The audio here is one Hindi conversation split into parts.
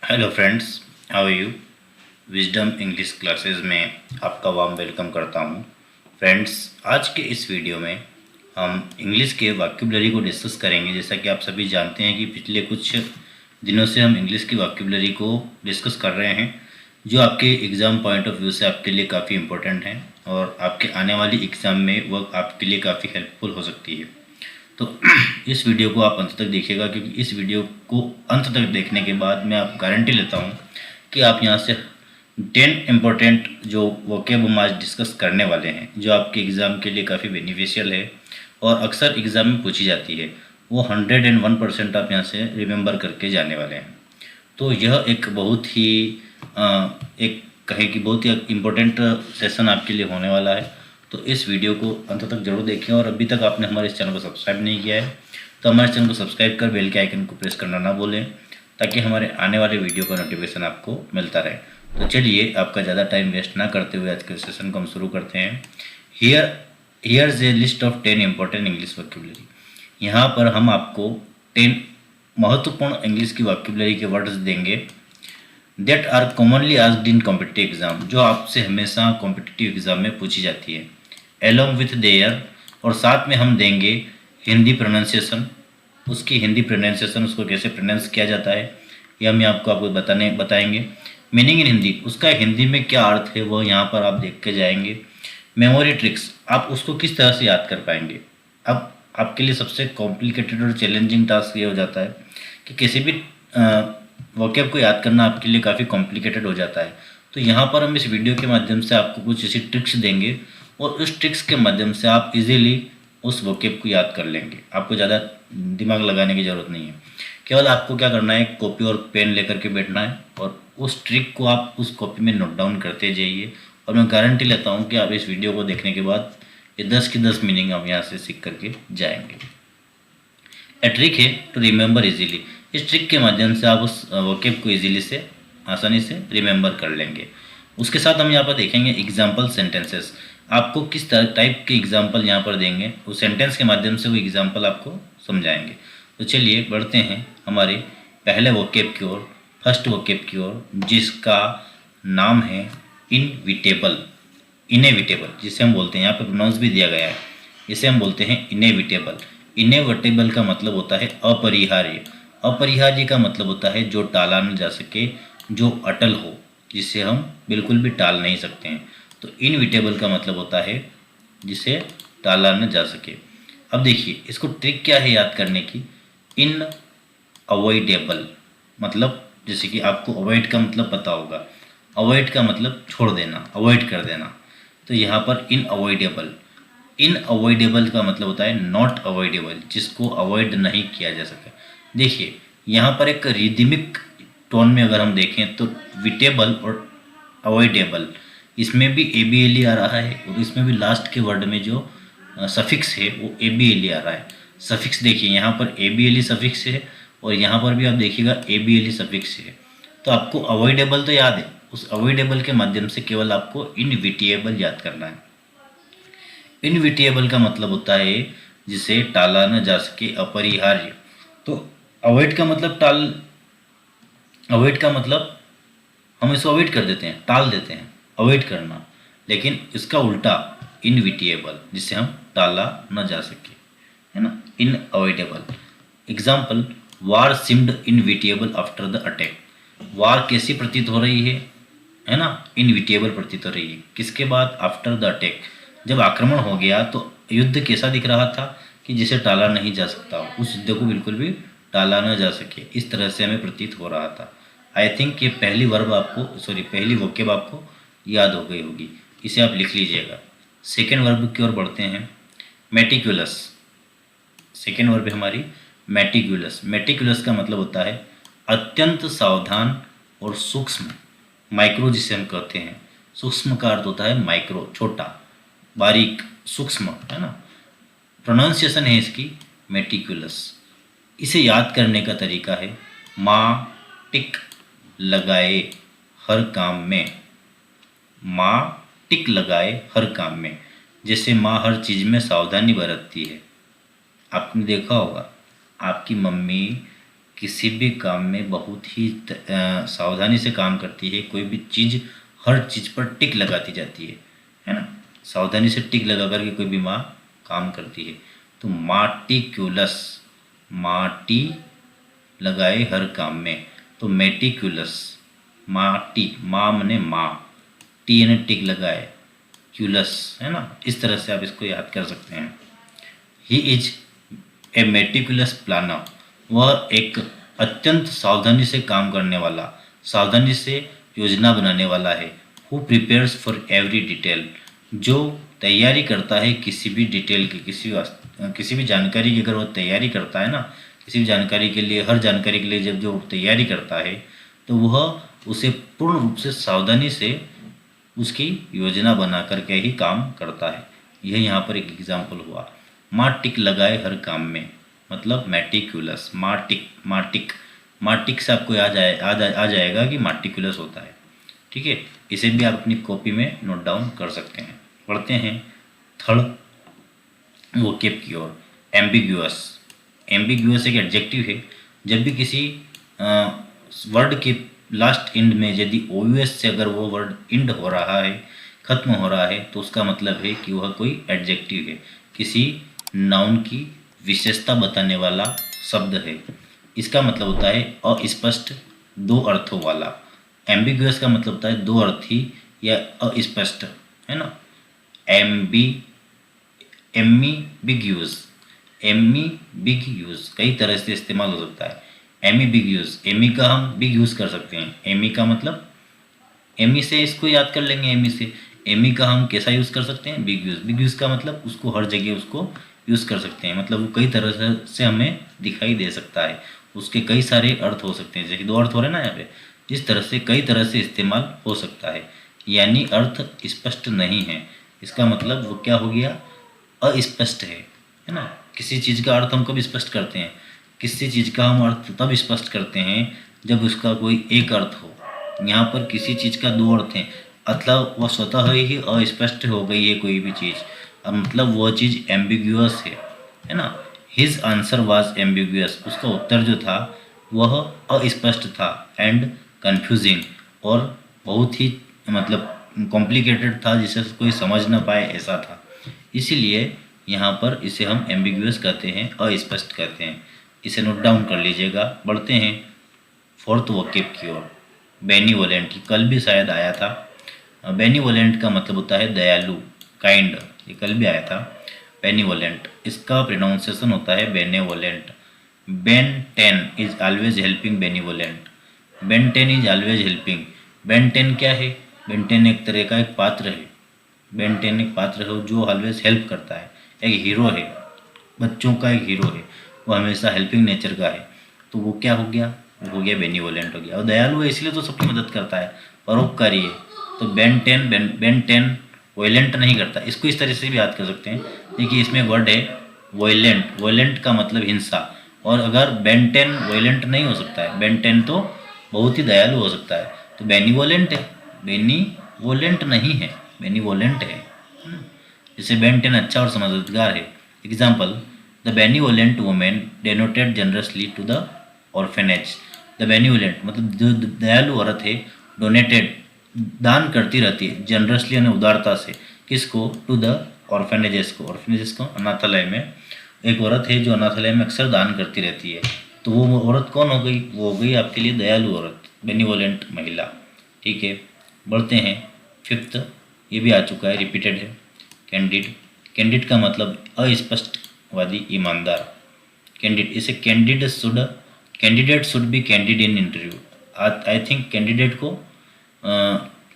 Hello friends, how are you. Wisdom English Classes में आपका वार्म वेलकम करता हूं। फ्रेंड्स, आज के इस वीडियो में हम इंग्लिश के वोकैबुलरी को डिस्कस करेंगे। जैसा कि आप सभी जानते हैं कि पिछले कुछ दिनों से हम इंग्लिश की वोकैबुलरी को डिस्कस कर रहे हैं, जो आपके एग्ज़ाम पॉइंट ऑफ व्यू से आपके लिए काफ़ी इंपॉर्टेंट हैं और आपके आने वाली एग्ज़ाम में वह आपके लिए काफ़ी हेल्पफुल हो सकती है। तो इस वीडियो को आप अंत तक देखिएगा, क्योंकि इस वीडियो को अंत तक देखने के बाद मैं आप गारंटी लेता हूँ कि आप यहाँ से 10 इम्पोर्टेंट जो वोकैब हम आज डिस्कस करने वाले हैं, जो आपके एग्ज़ाम के लिए काफ़ी बेनिफिशियल है और अक्सर एग्ज़ाम में पूछी जाती है, वो 101% आप यहाँ से रिमेंबर करके जाने वाले हैं। तो यह एक बहुत ही एक कहे कि बहुत ही इम्पोर्टेंट सेशन आपके लिए होने वाला है। तो इस वीडियो को अंत तक जरूर देखें और अभी तक आपने हमारे इस चैनल को सब्सक्राइब नहीं किया है तो हमारे चैनल को सब्सक्राइब कर बेल के आइकन को प्रेस करना ना भूलें, ताकि हमारे आने वाले वीडियो का नोटिफिकेशन आपको मिलता रहे। तो चलिए, आपका ज़्यादा टाइम वेस्ट ना करते हुए आज के सेशन को हम शुरू करते हैं। Here A list of 10 important English vocabulary. यहाँ पर हम आपको 10 महत्वपूर्ण इंग्लिश की वोकैबुलरी के वर्ड्स देंगे that are commonly asked in competitive exam, जो आपसे हमेशा कॉम्पिटिटिव एग्जाम में पूछी जाती है। एलोंग विथ देयर, और साथ में हम देंगे हिंदी प्रोनाउंसिएशन, उसकी हिंदी प्रोनाउंसिएशन, उसको कैसे प्रोनाउंस किया जाता है ये हम आपको बताएंगे। मीनिंग इन हिंदी, उसका हिंदी में क्या अर्थ है वो यहाँ पर आप देख के जाएंगे। मेमोरी ट्रिक्स, आप उसको किस तरह से याद कर पाएंगे। अब आपके लिए सबसे कॉम्प्लिकेटेड और चैलेंजिंग टास्क ये हो जाता है कि किसी भी वोकैब को याद करना आपके लिए काफ़ी कॉम्प्लिकेटेड हो जाता है। तो यहाँ पर हम इस वीडियो के माध्यम से आपको कुछ ऐसी ट्रिक्स देंगे और उस ट्रिक्स के माध्यम से आप इजीली उस वोकैब को याद कर लेंगे। आपको ज़्यादा दिमाग लगाने की ज़रूरत नहीं है, केवल आपको क्या करना है, कॉपी और पेन लेकर के बैठना है और उस ट्रिक को आप उस कॉपी में नोट डाउन करते जाइए। और मैं गारंटी लेता हूँ कि आप इस वीडियो को देखने के बाद ये 10 की 10 मीनिंग आप यहाँ से सीख करके जाएंगे। ए ट्रिक है टू रिमेंबर इजीली, इस ट्रिक के माध्यम से आप उस वोकैब को इजीली से आसानी से रिमेंबर कर लेंगे। उसके साथ हम यहाँ पर देखेंगे एग्जाम्पल सेंटेंसेस, आपको किस तरह टाइप के एग्जाम्पल यहाँ पर देंगे, उस सेंटेंस के माध्यम से वो एग्जाम्पल आपको समझाएंगे। तो चलिए बढ़ते हैं हमारे पहले वोकैब की ओर, फर्स्ट वोकैब की ओर, जिसका नाम है इनविटेबल। इनएविटेबल जिसे हम बोलते हैं, यहाँ पर प्रोनाउंस भी दिया गया है, इसे हम बोलते हैं इनएविटेबल। इनएविटेबल का मतलब होता है अपरिहार्य। अपरिहार्य का मतलब होता है जो टाला न जा सके, जो अटल हो, जिसे हम बिल्कुल भी टाल नहीं सकते हैं। तो इनविटेबल का मतलब होता है जिसे टाला न जा सके। अब देखिए, इसको ट्रिक क्या है याद करने की। इन अवॉइडेबल मतलब, जैसे कि आपको अवॉइड का मतलब पता होगा, अवॉइड का मतलब छोड़ देना, अवॉइड कर देना। तो यहाँ पर इन अवॉइडेबल, इन अवॉइडेबल का मतलब होता है नॉट अवॉइडेबल, जिसको अवॉइड नहीं किया जा सके। देखिए यहाँ पर एक रिदमिक टोन में अगर हम देखें तो विटेबल और अवॉइडेबल, इसमें भी ए बी एल ई आ रहा है और इसमें भी लास्ट के वर्ड में जो सफिक्स है वो ए बी एल ई आ रहा है। सफिक्स देखिए, यहाँ पर A B L E suffix है और यहाँ पर भी आप देखिएगा A B L E suffix है। तो आपको अवॉइडेबल तो याद है, उस अवॉइडेबल के माध्यम से केवल आपको इनविटेबल याद करना है। इनविटेबल का मतलब होता है जिसे टाला न जा सके, अपरिहार्य। तो अवॉइड का मतलब अवॉइड का मतलब हम इसको अवॉइड कर देते हैं, टाल देते हैं, अवॉइड करना। लेकिन इसका उल्टा इनविटेबल, जिसे हम टाला न जा सके, है ना, unavoidable. Example, war seemed inevitable after the attack. War कैसी प्रतीत हो रही है ना, इनविटेबल प्रतीत हो रही है। किसके बाद? आफ्टर द अटैक, जब आक्रमण हो गया तो युद्ध कैसा दिख रहा था कि जिसे टाला नहीं जा सकता, उस युद्ध को बिल्कुल भी टाला न जा सके, इस तरह से हमें प्रतीत हो रहा था। आई थिंक ये पहली पहली वोकैब आपको याद हो गई होगी, इसे आप लिख लीजिएगा। सेकेंड वर्ब की ओर बढ़ते हैं, मेटिकुलस। सेकेंड वर्ब हमारी मेटिकुलस। मेटिकुलस का मतलब होता है अत्यंत सावधान और सूक्ष्म, माइक्रो जिसे हम कहते हैं। सूक्ष्म का अर्थ होता है माइक्रो, छोटा, बारीक, सूक्ष्म, है ना। प्रोनाउंसिएशन है इसकी मेटिकुलस। इसे याद करने का तरीका है माँ टिक लगाए हर काम में। माँ टिक लगाए हर काम में, जैसे माँ हर चीज़ में सावधानी बरतती है। आपने देखा होगा आपकी मम्मी किसी भी काम में बहुत ही सावधानी से काम करती है। कोई भी चीज़, हर चीज़ पर टिक लगाती जाती है ना। सावधानी से टिक लगा करके कोई भी माँ काम करती है। तो माटिक्यूलस, माटी लगाए हर काम में, तो मेटिक्यूलस, माटी, माँ मने माँ, टी ने टिक लगाए, क्यूलस, है ना। इस तरह से आप इसको याद कर सकते हैं। He is a meticulous planner, वह एक अत्यंत सावधानी से काम करने वाला, सावधानी से योजना बनाने वाला है। Who prepares for every detail, जो तैयारी करता है किसी भी डिटेल की, किसी भी जानकारी की अगर वो तैयारी करता है ना, किसी भी जानकारी के लिए, हर जानकारी के लिए जब जो तैयारी करता है तो वह उसे पूर्ण रूप से सावधानी से उसकी योजना बना करके ही काम करता है। यह यहाँ पर एक एग्जाम्पल हुआ। माँ टिक लगाए हर काम में, मतलब मेटिकुलस, माटिक से आपको आ जाएगा कि माटिकुलस होता है। ठीक है, इसे भी आप अपनी कॉपी में नोट डाउन कर सकते हैं। पढ़ते हैं थर्ड वोकेब की ओर। एम्बिग्यूअस, एम्बिग्यूअस एक एडजेक्टिव है। जब भी किसी वर्ड के लास्ट इंड में यदि ओयूएस से अगर वो वर्ड इंड हो रहा है, खत्म हो रहा है, तो उसका मतलब है कि वह कोई एडजेक्टिव है, किसी नाउन की विशेषता बताने वाला शब्द है। इसका मतलब होता है अस्पष्ट, दो अर्थों वाला। एम्बिग्यूअस का मतलब होता है दो अर्थी या अस्पष्ट, है ना। एम्बिग्यूअस, एम्बिग्यूअस कई तरह से इस्तेमाल हो सकता है। एम्बिग्यूअस, एमी का हम बिग यूज़ कर सकते हैं। एमी का मतलब, एमी से इसको याद कर लेंगे, एमी से। एमी का हम कैसा यूज़ कर सकते हैं, बिग यूज़। बिग यूज़ का मतलब उसको हर जगह उसको यूज़ कर सकते हैं, मतलब वो कई तरह से हमें दिखाई दे सकता है। उसके कई सारे अर्थ हो सकते हैं, जैसे दो अर्थ हो रहे हैं ना यहाँ पे, जिस तरह से कई तरह से इस्तेमाल हो सकता है। यानी अर्थ स्पष्ट नहीं है, इसका मतलब वो क्या हो गया, अस्पष्ट है ना। किसी चीज़ का अर्थ हम कब स्पष्ट करते हैं, किसी चीज़ का हम अर्थ तब स्पष्ट करते हैं जब उसका कोई एक अर्थ हो। यहाँ पर किसी चीज़ का दो अर्थ हैं, मतलब वह स्वतः ही अस्पष्ट हो गई है कोई भी चीज़, अब मतलब वह चीज़ एम्बिग्यूअस है ना। हिज आंसर वाज एम्बिग्यूअस, उसका उत्तर जो था वह अस्पष्ट था, एंड कन्फ्यूजिंग, और बहुत ही मतलब कॉम्प्लिकेटेड था, जिसे कोई समझ ना पाए ऐसा था। इसीलिए यहाँ पर इसे हम एम्बिग्यूअस कहते हैं, अस्पष्ट कहते हैं। इसे नोट डाउन कर लीजिएगा। बढ़ते हैं फोर्थ वोकेब की ओर। बेनीवोलेंट, कल भी शायद आया था। बेनीवोलेंट का मतलब होता है दयालु, काइंड, ये कल भी आया था। बेनीवोलेंट, इसका प्रोनाउंसिएशन होता है benevolent. Ben ten is always helping benevolent, Ben ten is always helping. Ben ten क्या है, बेन टेन एक तरह का एक पात्र है। बेन टेन एक पात्र है जो ऑलवेज हेल्प करता है, एक हीरो है, बच्चों का एक हीरो है, वो हमेशा हेल्पिंग नेचर का है। तो वो क्या हो गया, वो हो गया बेनीवोलेंट हो गया। और दयालु है इसलिए तो सबकी मदद करता है, परोपकारी है। तो बेन टेन वोलेंट नहीं करता। इसको इस तरह से भी याद कर सकते हैं। देखिए इसमें वर्ड है वोलेंट, वोलेंट का मतलब हिंसा, और अगर बेन टेन वोलेंट नहीं हो सकता है, बेन टेन तो बहुत ही दयालु हो सकता है, तो बेनीवोलेंट है, बेनीवोलेंट नहीं है, बेनीवोलेंट है। जैसे बेन टेन अच्छा और समझदार है। Example, the benevolent women donated generously to the orphanage. The benevolent मतलब जो दयालु औरत है, डोनेटेड दान करती रहती है, जनरसली यानी उदारता से, किसको, टू द ऑर्फेनेजेस को, ऑर्फेनेजेस को, अनाथालय में। एक औरत है जो अनाथालय में अक्सर दान करती रहती है, तो वो औरत कौन हो गई, वो हो गई आपके लिए दयालु औरत, बेनीवोलेंट महिला। ठीक है, बढ़ते हैं फिफ्थ, ये भी आ चुका है, रिपीटेड है, कैंडिड। कैंडिड का मतलब अस्पष्टवादी, ईमानदार। कैंडिड, इसे candidate should be candid in interview. I think candidate को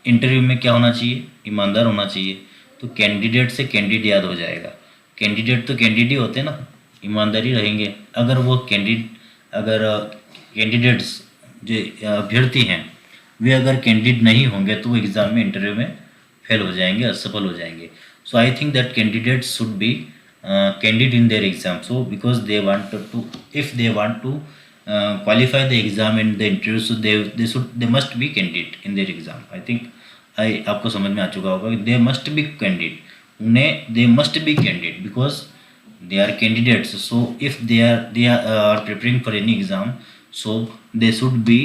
इंटरव्यू में क्या होना चाहिए, ईमानदार होना चाहिए। तो कैंडिडेट से कैंडिड याद हो जाएगा। कैंडिडेट तो कैंडिड ही होते ना, ईमानदारी रहेंगे। अगर वो कैंडिडेट्स जो अभ्यर्थी हैं वे अगर कैंडिडेट नहीं होंगे तो वो एग्ज़ाम में, इंटरव्यू में फेल हो जाएंगे, असफल हो जाएंगे। So I think that candidates should be candid in their exam, so because they want to, if they want to qualify the exam and the interview, so they must be candid in their exam. I think आपको समझ में आ चुका होगा कि they must be candid, उन्हें they must be candid because they are candidates. So if they are preparing for any exam, So they should be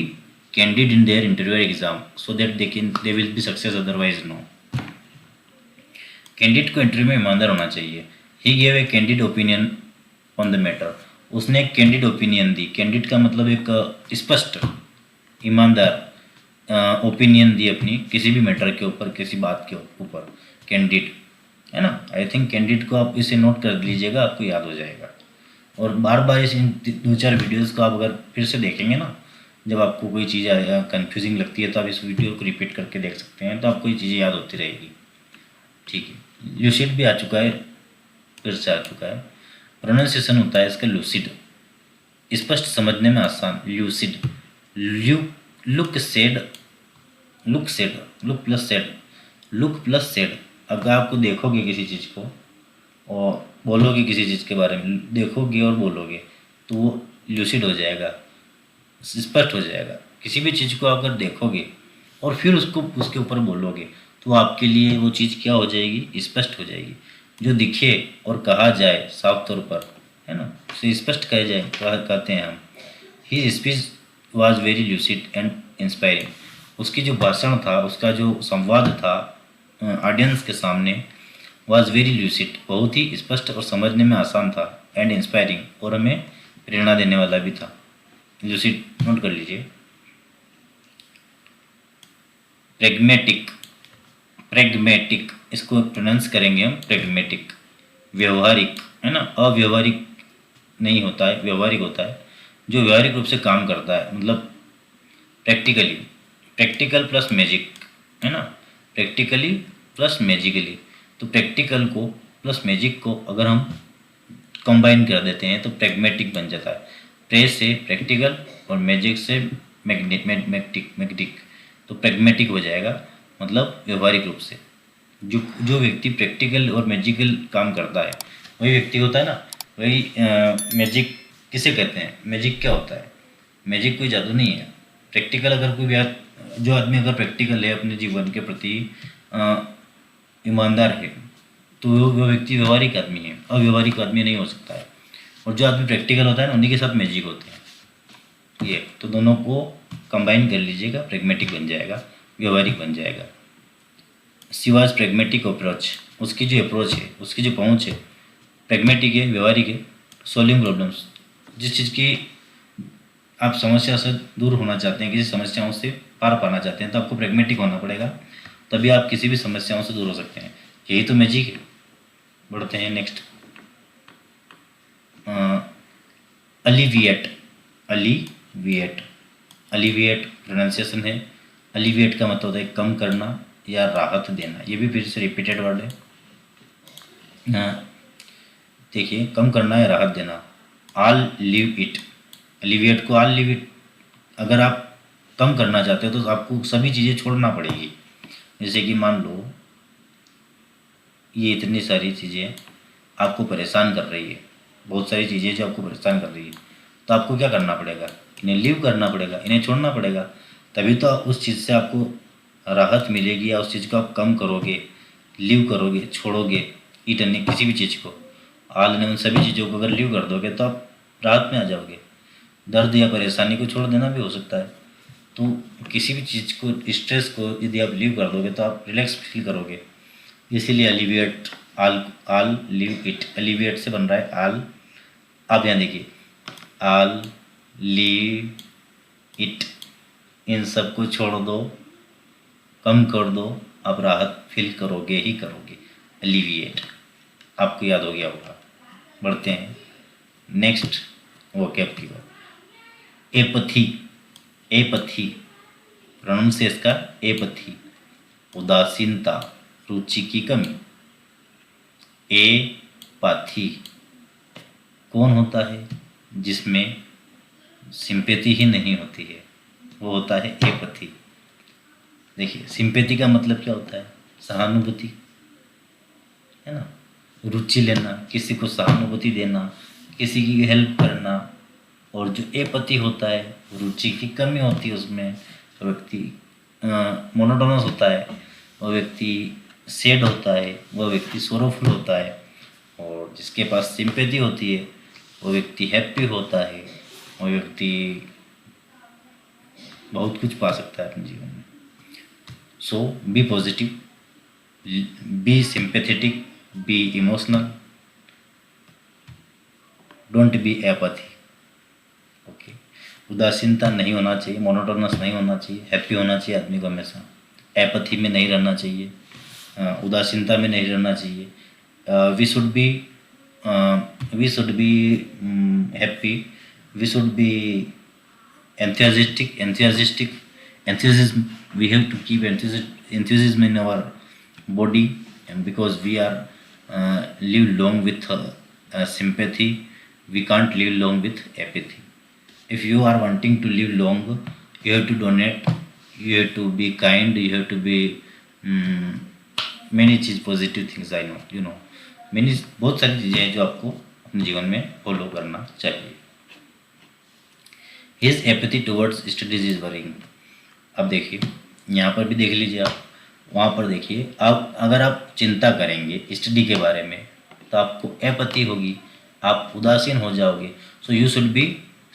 candid in their interview exam so that they will be success, otherwise no. Candidate को इंटरव्यू में ईमानदार होना चाहिए. He gave a candid opinion on the matter. उसने एक कैंडिड ओपिनियन दी. कैंडिड का मतलब एक स्पष्ट, ईमानदार ओपिनियन दी अपनी किसी भी मैटर के ऊपर, किसी बात के ऊपर. कैंडिड है ना. आई थिंक कैंडिड को आप इसे नोट कर लीजिएगा, आपको याद हो जाएगा. और बार बार इस 2-4 वीडियोज़ को आप अगर फिर से देखेंगे ना, जब आपको कोई चीज़ कन्फ्यूजिंग लगती है तो आप इस वीडियो को रिपीट करके देख सकते हैं, तो आपको ये चीज़ें याद होती रहेगी. ठीक है. ल्यूसिड भी आ चुका है, फिर से आ चुका है. प्रोनाउंसिएशन होता है इसका लूसिड, स्पष्ट समझने में आसान. Lucid, look said, look said, look plus said, look plus said. अगर आपको देखोगे किसी चीज़ को और बोलोगे किसी चीज़ के बारे में, देखोगे और बोलोगे, तो वो ल्यूसिड हो जाएगा, स्पष्ट हो जाएगा. किसी भी चीज़ को अगर देखोगे और फिर उसको उसके ऊपर बोलोगे तो आपके लिए वो चीज़ क्या हो जाएगी, स्पष्ट हो जाएगी. जो दिखे और कहा जाए साफ तौर पर, है ना, उसे स्पष्ट कहे जाए, कहते हैं हम. He speech was very lucid and inspiring. उसकी जो भाषण था, उसका जो संवाद था ऑडियंस के सामने, वॉज वेरी ल्यूसिड, बहुत ही स्पष्ट और समझने में आसान था. एंड इंस्पायरिंग, और हमें प्रेरणा देने वाला भी था. ल्यूसिड नोट कर लीजिए. प्रेग्मेटिक, प्रेग्मेटिक, इसको प्रोनाउंस करेंगे हम प्रेग्मेटिक. व्यवहारिक, है ना, अव्यवहारिक नहीं होता है, व्यवहारिक होता है. जो व्यवहारिक रूप से काम करता है, मतलब प्रैक्टिकली, प्रैक्टिकल प्लस मैजिक, है ना, प्रैक्टिकली प्लस मैजिकली. तो प्रैक्टिकल को प्लस मैजिक को अगर हम कंबाइन कर देते हैं तो प्रेग्मेटिक बन जाता है. प्रे से प्रैक्टिकल और मैजिक से मैग्नेटिक, तो प्रेग्मेटिक हो जाएगा, मतलब व्यवहारिक रूप से. जो व्यक्ति प्रैक्टिकल और मैजिकल काम करता है वही व्यक्ति होता है ना. वही मैजिक किसे कहते हैं. मैजिक क्या होता है, मैजिक कोई जादू नहीं है. प्रैक्टिकल अगर कोई जो आदमी अगर प्रैक्टिकल है, अपने जीवन के प्रति ईमानदार है, तो वो व्यक्ति व्यवहारिक आदमी है, अव्यवहारिक आदमी नहीं हो सकता है. और जो आदमी प्रैक्टिकल होता है ना, उन्हीं के साथ मैजिक होते हैं. ये तो दोनों को कंबाइन कर लीजिएगा, प्रेग्मेटिक बन जाएगा, व्यवहारिक बन जाएगा. सिवाज प्रेग्मेटिक अप्रोच, उसकी जो अप्रोच है, उसकी जो पहुंच है, प्रेग्मेटिक है, व्यवहारिक है. सॉल्विंग प्रॉब्लम्स, जिस चीज़ की आप समस्या से दूर होना चाहते हैं, किसी समस्याओं से पार पाना चाहते हैं, तो आपको प्रेग्मेटिक होना पड़ेगा, तभी आप किसी भी समस्याओं से दूर हो सकते हैं. यही तो मैजिक है. बढ़ते हैं नेक्स्ट. अलिविएट, अलिविएट, अलिविएट प्रोनाउंसिएशन है. अलिविएट का मतलब होता है कम करना या राहत देना. ये भी फिर से रिपीटेड वर्ड है. देखिए, कम करना या राहत देना. आल लिव इट, अलिविएट को आल लिव इट. अगर आप कम करना चाहते हो तो आपको सभी चीज़ें छोड़ना पड़ेगी. जैसे कि मान लो ये इतनी सारी चीज़ें आपको परेशान कर रही है, बहुत सारी चीज़ें जो आपको परेशान कर रही है, तो आपको क्या करना पड़ेगा, इन्हें लीव करना पड़ेगा, इन्हें छोड़ना पड़ेगा. तभी तो उस चीज़ से आपको राहत मिलेगी, या उस चीज़ को आप कम करोगे, लीव करोगे, छोड़ोगे. ईट अन्य किसी भी चीज़ को, आल ने उन सभी चीज़ों को अगर लीव कर दोगे तो आप राहत में आ जाओगे. दर्द या परेशानी को छोड़ देना भी हो सकता है. तो किसी भी चीज़ को, स्ट्रेस को यदि आप लीव कर दोगे तो आप रिलैक्स फील करोगे. इसीलिए अलिविएट, आल लीव इट, अलिविएट से बन रहा है आल. आप यहाँ देखिए, आल लीव इट, इन सब को छोड़ दो, कम कर दो, आप राहत फील करोगे ही करोगे. अलिविएट आपको याद हो गया होगा. बढ़ते हैं नेक्स्ट वोकैब की बात. एपथी, एपथी प्रोनाउंस है इसका एपथी. उदासीनता, रुचि की कमी. एपथी कौन होता है, जिसमें सिंपैथी ही नहीं होती है, वो होता है एपथी. देखिए, सिंपैथी का मतलब क्या होता है, सहानुभूति, है ना, रुचि लेना, किसी को सहानुभूति देना, किसी की हेल्प करना. और जो एपथी होता है, रुचि की कमी होती है उसमें, तो व्यक्ति मोनोटोनस होता है, वो व्यक्ति सैड होता है, वो व्यक्ति सोरोफुल होता है. और जिसके पास सिंपैथी होती है वो व्यक्ति हैप्पी होता है, वो व्यक्ति बहुत कुछ पा सकता है अपने जीवन में। So be positive, be sympathetic, be emotional, don't be apathy. Okay, उदासीनता नहीं होना चाहिए, मोनोटोनस नहीं होना चाहिए, हैप्पी होना चाहिए आदमी को हमेशा, एपैथी में नहीं रहना चाहिए, उदासीनता में नहीं रहना चाहिए। We should be happy, we should be enthusiasm. We have to keep enthusiasm in our body, and because we are live long with sympathy, we can't live long with apathy. If you are wanting to live long, you have to donate, you have to be kind, you have to be many cheese positive things. I know, you know, मैंने बहुत सारी चीज़ें हैं जो आपको अपने जीवन में फॉलो करना चाहिए। His apathy towards studies is worrying. अब देखिए, यहाँ पर भी देख लीजिए आप, वहाँ पर देखिए, अब अगर आप चिंता करेंगे स्टडी के बारे में तो आपको एपैथी होगी, आप उदासीन हो जाओगे। So you should be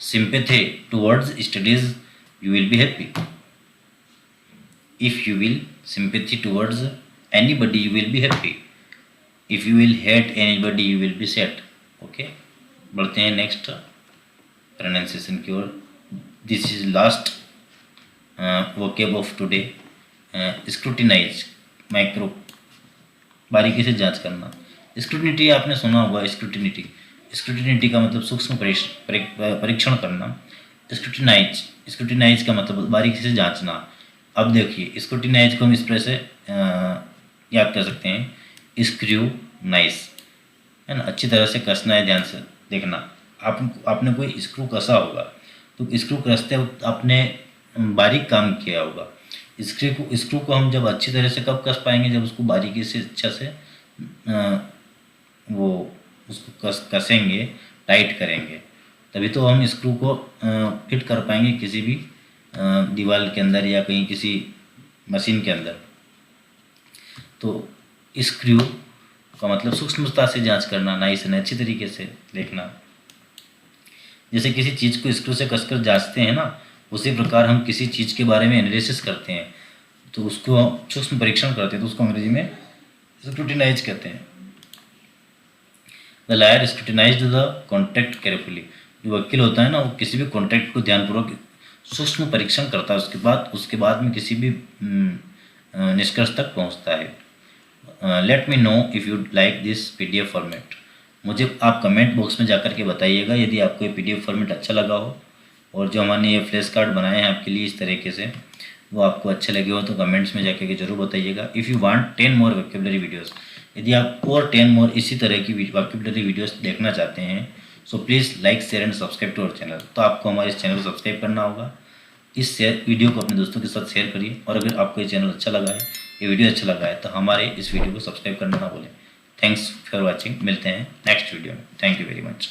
sympathy towards studies, you will be happy. If you will sympathy towards anybody, you will be happy. If you will hate anybody, you will be sad. Okay, बढ़ते हैं नेक्स्ट प्रोनाउंसिएशन की ओर। This is last vocab of today, scrutinise, micro, बारीकी से जांच करना। स्क्रूटिनिटी आपने सुना होगा, स्क्रूटिनिटी, स्क्रूटिनिटी का मतलब सूक्ष्म परीक्षण करना। स्क्रूटिनाइज का मतलब बारीकी से जांचना। अब देखिए, स्क्रूटिनाइज को हम इस तरह से याद कर सकते हैं, स्क्रूनाइज, है ना, अच्छी तरह से कसना है, ध्यान से देखना। आपने कोई स्क्रू कसा होगा तो स्क्रू कसते वक्त आपने बारीक काम किया होगा। स्क्रू को हम जब अच्छी तरह से कब कस पाएंगे, जब उसको बारीकी से अच्छा से वो उसको कसेंगे, टाइट करेंगे, तभी तो हम स्क्रू को फिट कर पाएंगे किसी भी दीवार के अंदर या कहीं किसी मशीन के अंदर। तो स्क्रू का मतलब सूक्ष्मता से जांच करना, नाइस है, अच्छी तरीके से देखना। जैसे किसी चीज़ को स्क्रू से कसकर जांचते हैं ना, उसी प्रकार हम किसी चीज़ के बारे में एनालिसिस करते हैं तो उसको सूक्ष्म परीक्षण करते हैं, तो उसको अंग्रेजी में स्क्रूटिनाइज कहते हैं। The lawyer scrutinised the contract carefully. जो वकील होता है ना, वो किसी भी कॉन्ट्रैक्ट को ध्यानपूर्वक सूक्ष्म परीक्षण करता है, उसके बाद में किसी भी निष्कर्ष तक पहुंचता है। Let me know if you like this PDF format. मुझे आप कमेंट बॉक्स में जाकर के बताइएगा यदि आपको ये PDF फॉर्मेट अच्छा लगा हो, और जो हमने ये फ्लैश कार्ड बनाए हैं आपके लिए इस तरीके से, वो आपको अच्छे लगे हो तो कमेंट्स में जाकर के जरूर बताइएगा। If you want 10 more vocabulary videos, यदि आप और 10 मोर इसी तरह की वोकैबुलरी वीडियोस देखना चाहते हैं, so please like, share and subscribe to our channel. तो आपको हमारे इस चैनल को सब्सक्राइब करना होगा, इस वीडियो को अपने दोस्तों के साथ शेयर करिए, और अगर आपको ये चैनल अच्छा लगा है, ये वीडियो अच्छा लगा है, तो हमारे इस वीडियो को सब्सक्राइब करना ना भूलें। थैंक्स फॉर वॉचिंग, मिलते हैं नेक्स्ट वीडियो में। Thank you very much.